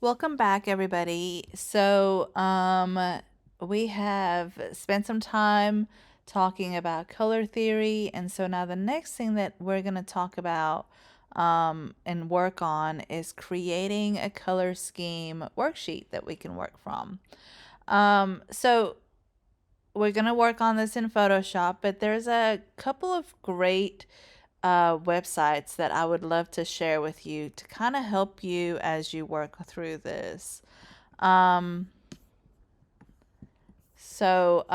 Welcome back, everybody. We have spent some time talking about color theory, and so now the next thing that we're going to talk about and work on is creating a color scheme worksheet that we can work from. So we're going to work on this in Photoshop, but there's a couple of great websites that I would love to share with you to kind of help you as you work through this. Um, so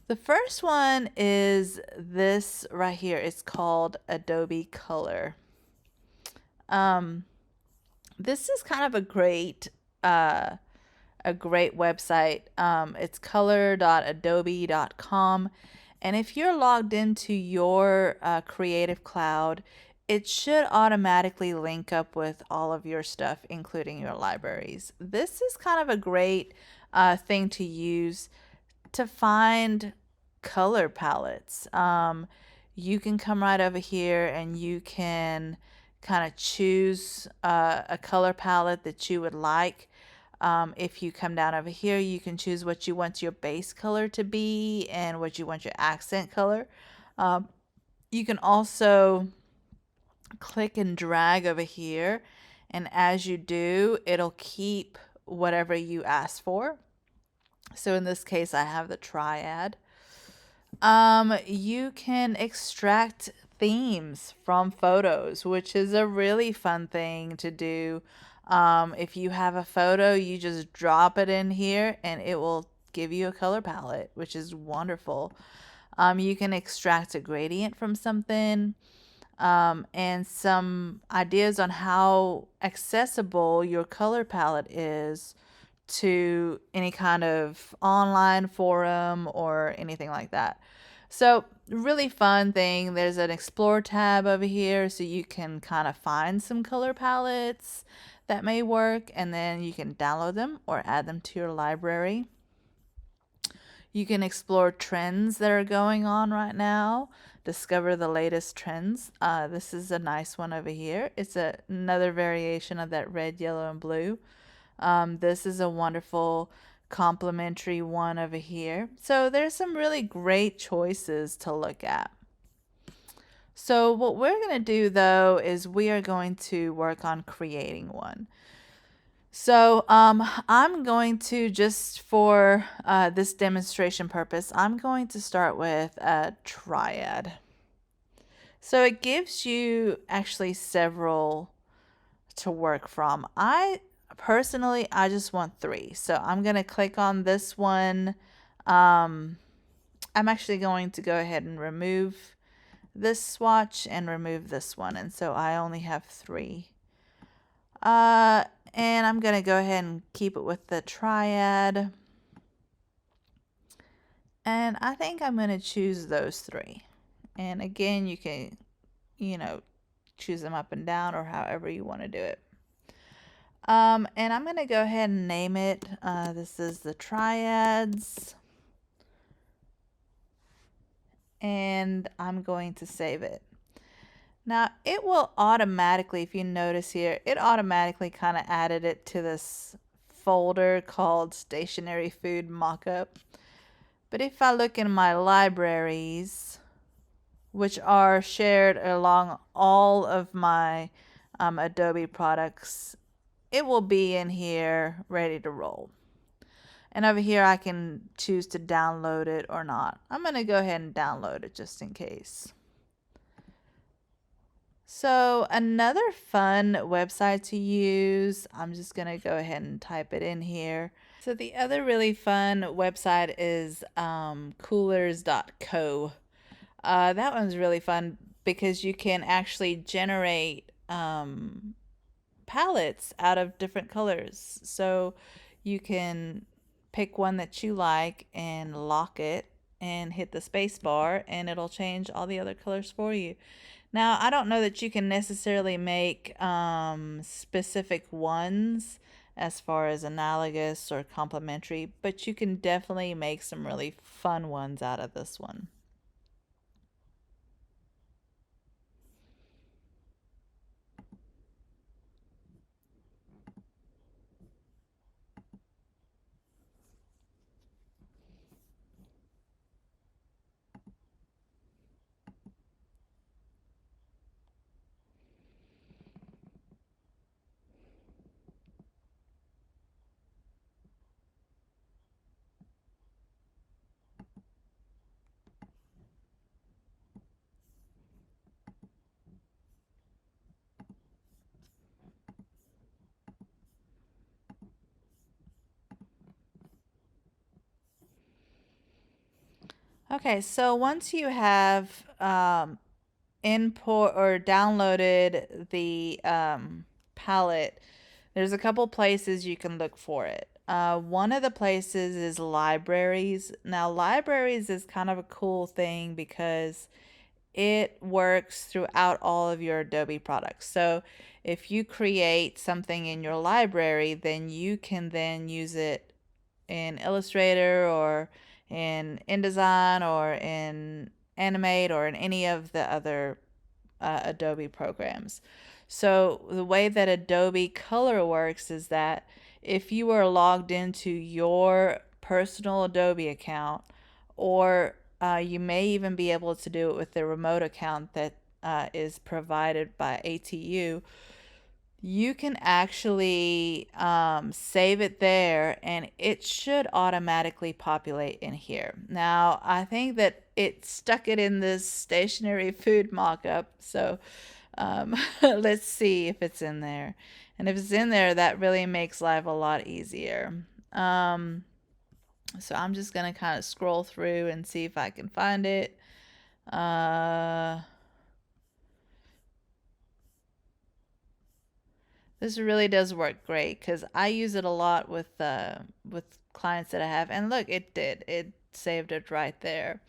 the first one is this right here. It's called Adobe Color. Um, this is kind of a great website. It's color.adobe.com. And if you're logged into your Creative Cloud, it should automatically link up with all of your stuff, including your libraries. This is kind of a great thing to use to find color palettes. You can come right over here and you can kind of choose a color palette that you would like. If you come down over here, you can choose what you want your base color to be and what you want your accent color. You can also click and drag over here, and as you do, it'll keep whatever you ask for. So in this case, I have the triad. You can extract themes from photos, which is a really fun thing to do. If you have a photo, you just drop it in here and it will give you a color palette, which is wonderful. You can extract a gradient from something, and some ideas on how accessible your color palette is to any kind of online forum or anything like that. So, really fun thing. There's an explore tab over here so you can kind of find some color palettes that may work, and then you can download them or add them to your library. You can explore trends that are going on right now, discover the latest trends. This is a nice one over here. It's another variation of that red, yellow, and blue. This is a wonderful complimentary one over here. So there's some really great choices to look at. So what we're going to do though is we are going to work on creating one. So I'm going to, just for this demonstration purpose, I'm going to start with a triad. So it gives you actually several to work from. I just want 3. So I'm going to click on this one. I'm actually going to go ahead and remove this swatch and remove this one. And so I only have 3. And I'm going to go ahead and keep it with the triad. And I think I'm going to choose those 3. And again, you can, choose them up and down or however you want to do it. And I'm going to go ahead and name it. This is the triads. And I'm going to save it. Now it will automatically, if you notice here, it automatically kind of added it to this folder called Stationary Food Mockup. But if I look in my libraries, which are shared along all of my Adobe products, it will be in here ready to roll. And over here I can choose to download it or not. I'm going to go ahead and download it just in case. So another fun website to use, I'm just going to go ahead and type it in here. So the other really fun website is coolors.co. That one's really fun because you can actually generate palettes out of different colors. So you can pick one that you like and lock it and hit the space bar and it'll change all the other colors for you. Now, I don't know that you can necessarily make specific ones as far as analogous or complementary, but you can definitely make some really fun ones out of this one. Okay, so once you have import or downloaded the palette, there's a couple places you can look for it. One of the places is libraries. Now, libraries is kind of a cool thing because it works throughout all of your Adobe products. So if you create something in your library, then you can then use it in Illustrator or in InDesign or in Animate or in any of the other Adobe programs. So the way that Adobe Color works is that if you are logged into your personal Adobe account, or you may even be able to do it with the remote account that is provided by ATU, you can actually save it there and it should automatically populate in here. Now, I think that it stuck it in this stationary food mock-up, so let's see if it's in there. And if it's in there, that really makes life a lot easier. So I'm just gonna kind of scroll through and see if I can find it. This really does work great because I use it a lot with clients that I have, and look, it did. It saved it right there.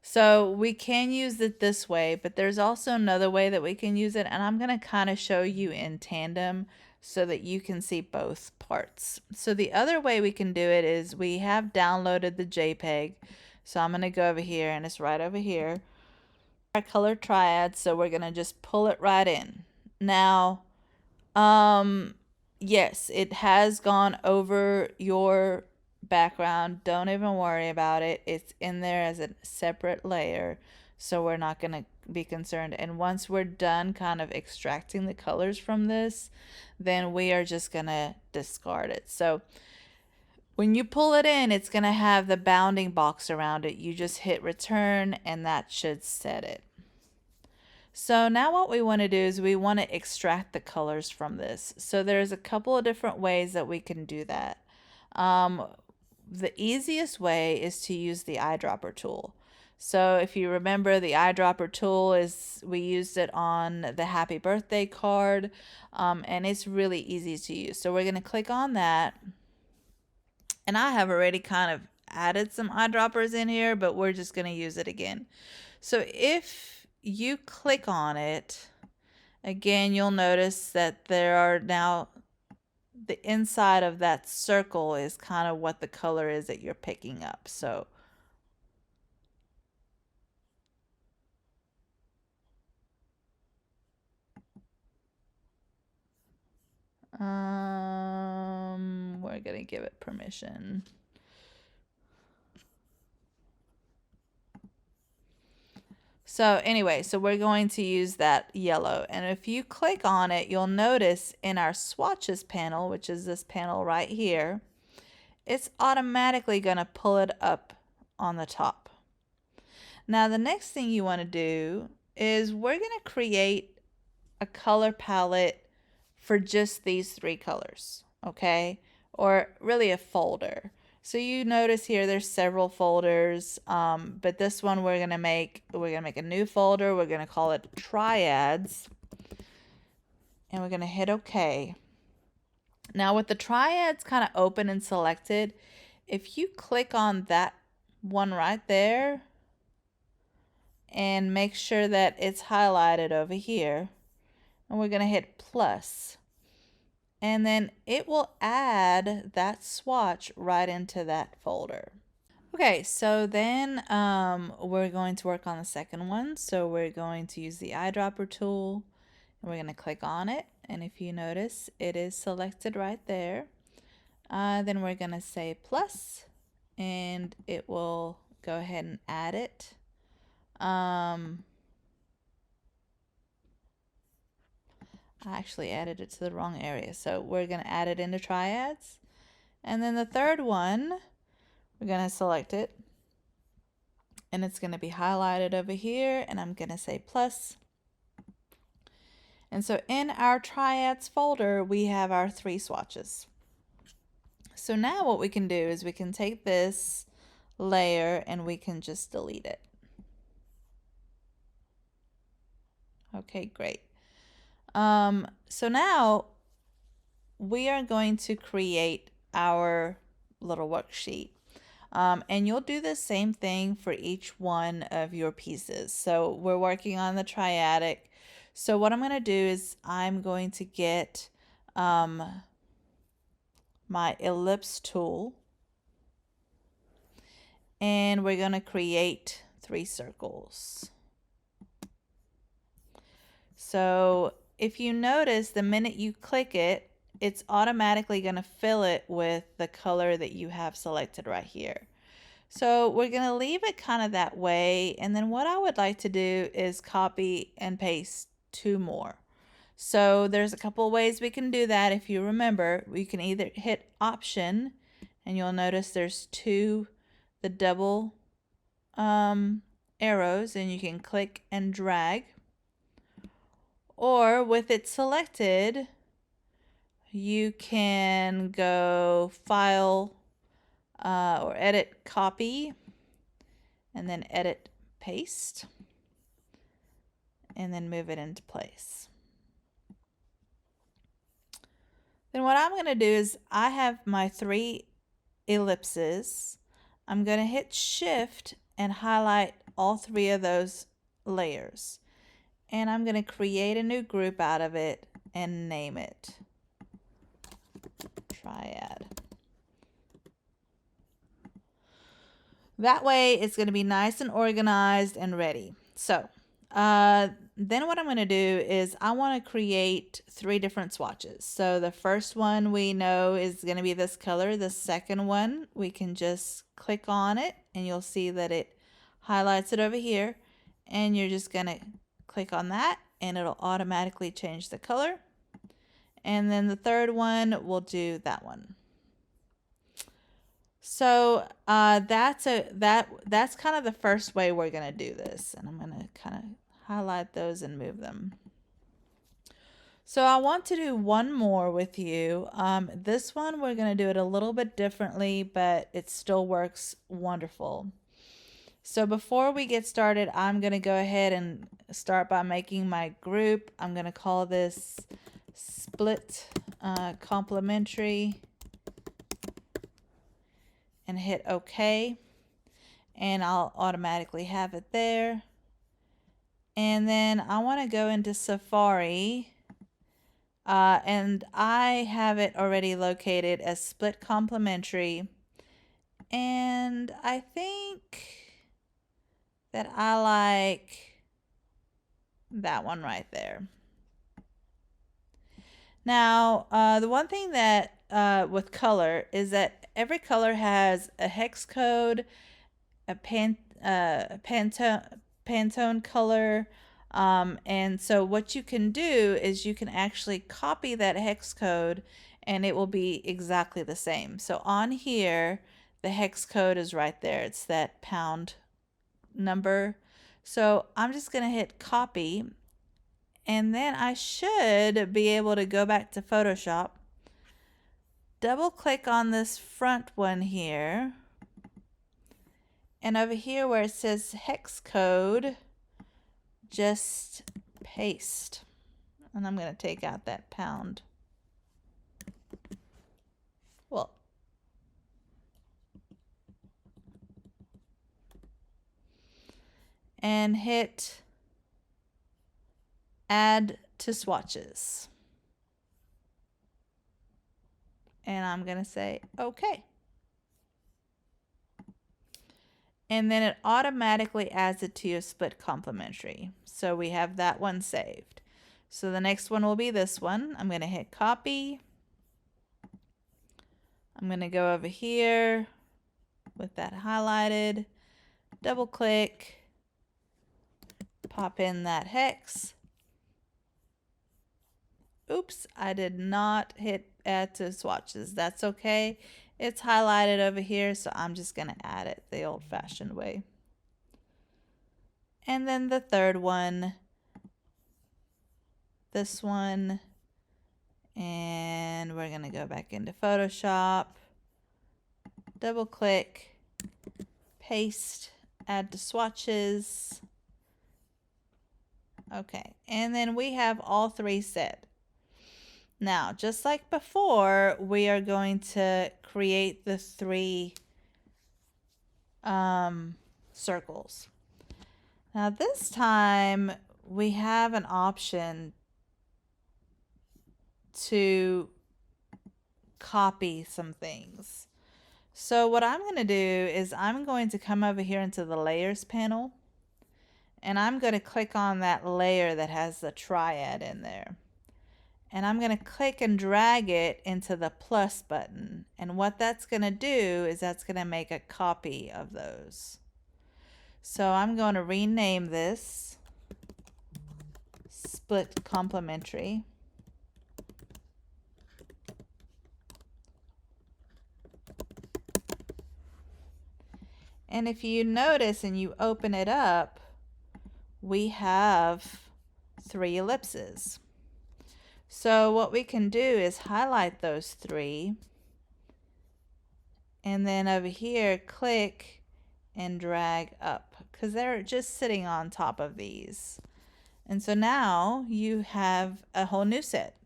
So we can use it this way, but there's also another way that we can use it, and I'm going to kind of show you in tandem so that you can see both parts. So the other way we can do it is we have downloaded the JPEG. So I'm going to go over here, and it's right over here. Our color triad, so we're going to just pull it right in. Now, yes, it has gone over your background. Don't even worry about it. It's in there as a separate layer, so we're not going to be concerned. And once we're done kind of extracting the colors from this, then we are just going to discard it. So when you pull it in, it's going to have the bounding box around it. You just hit return and that should set it. So now what we want to do is we want to extract the colors from this. So there's a couple of different ways that we can do that. The easiest way is to use the eyedropper tool. So if you remember, the eyedropper tool is, we used it on the happy birthday card, and it's really easy to use. So we're going to click on that, and I have already kind of added some eyedroppers in here, but we're just going to use it again. So if you click on it, again, you'll notice that there are now, the inside of that circle is kind of what the color is that you're picking up. So we're gonna give it permission. So anyway, so we're going to use that yellow, and if you click on it, you'll notice in our swatches panel, which is this panel right here, it's automatically going to pull it up on the top. Now the next thing you want to do is we're going to create a color palette for just these three colors, okay? Or really a folder. So you notice here there's several folders, but this one we're gonna make a new folder. We're gonna call it Triads, and we're gonna hit OK. Now with the triads kind of open and selected, if you click on that one right there and make sure that it's highlighted over here, and we're gonna hit plus, and then it will add that swatch right into that folder. Okay, so then we're going to work on the second one. So we're going to use the eyedropper tool, and we're going to click on it. And if you notice, it is selected right there. Then we're going to say plus, and it will go ahead and add it. I actually added it to the wrong area, so we're going to add it into triads. And then the third one, we're going to select it, and it's going to be highlighted over here, and I'm going to say plus. And so in our triads folder, we have our three swatches. So now what we can do is we can take this layer and we can just delete it. Okay, great. So now we are going to create our little worksheet. And you'll do the same thing for each one of your pieces. So we're working on the triadic. So what I'm going to do is I'm going to get my ellipse tool, and we're going to create 3 circles. So if you notice, the minute you click it, it's automatically going to fill it with the color that you have selected right here. So we're going to leave it kind of that way. And then what I would like to do is copy and paste 2 more. So there's a couple ways we can do that. If you remember, we can either hit Option, and you'll notice there's the double arrows, and you can click and drag. Or with it selected, you can go File or Edit Copy, and then Edit Paste, and then move it into place. Then what I'm going to do is I have my 3 ellipses. I'm going to hit Shift and highlight all 3 of those layers. And I'm going to create a new group out of it and name it Triad. That way it's going to be nice and organized and ready. So then what I'm going to do is I want to create 3 different swatches. So the first one we know is going to be this color. The second one, we can just click on it and you'll see that it highlights it over here. And you're just going to click on that and it'll automatically change the color. And then the third one, we'll do that one. So that's kind of the first way we're going to do this. And I'm going to kind of highlight those and move them. So I want to do one more with you. This one, we're going to do it a little bit differently, but it still works wonderful. So before we get started, I'm going to go ahead and start by making my group. I'm going to call this Split Complementary and hit OK. And I'll automatically have it there. And then I want to go into Safari. And I have it already located as Split Complementary. And I think that I like that one right there. Now, the one thing that with color is that every color has a hex code, a Pantone color, and so what you can do is you can actually copy that hex code and it will be exactly the same. So on here, the hex code is right there. It's that pound number. So I'm just going to hit copy, and then I should be able to go back to Photoshop, double click on this front one here, and over here where it says hex code, just paste. And I'm going to take out that pound. Well, and hit add to swatches. And I'm going to say OK. And then it automatically adds it to your Split Complementary. So we have that one saved. So the next one will be this one. I'm going to hit copy. I'm going to go over here with that highlighted, double click, pop in that hex. Oops, I did not hit add to swatches. That's okay. It's highlighted over here, so I'm just going to add it the old-fashioned way. And then the third one, this one, and we're going to go back into Photoshop, double click, paste, add to swatches. Okay, and then we have all three set. Now, just like before, we are going to create the three circles. Now this time we have an option to copy some things. So what I'm going to do is I'm going to come over here into the layers panel, and I'm going to click on that layer that has the triad in there. And I'm going to click and drag it into the plus button. And what that's going to do is that's going to make a copy of those. So I'm going to rename this Split Complementary. And if you notice and you open it up, we have 3 ellipses. So what we can do is highlight those 3, and then over here click and drag up, because they're just sitting on top of these. And so now you have a whole new set.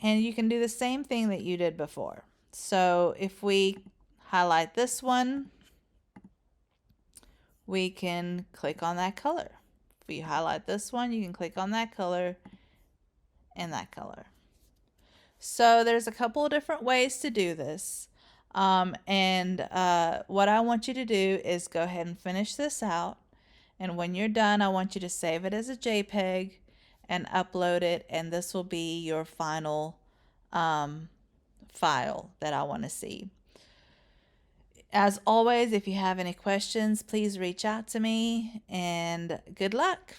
And you can do the same thing that you did before. So if we highlight this one, we can click on that color. If you highlight this one, you can click on that color and that color. So there's a couple of different ways to do this. What I want you to do is go ahead and finish this out. And when you're done, I want you to save it as a JPEG and upload it. And this will be your final file that I want to see. As always, if you have any questions, please reach out to me, and good luck.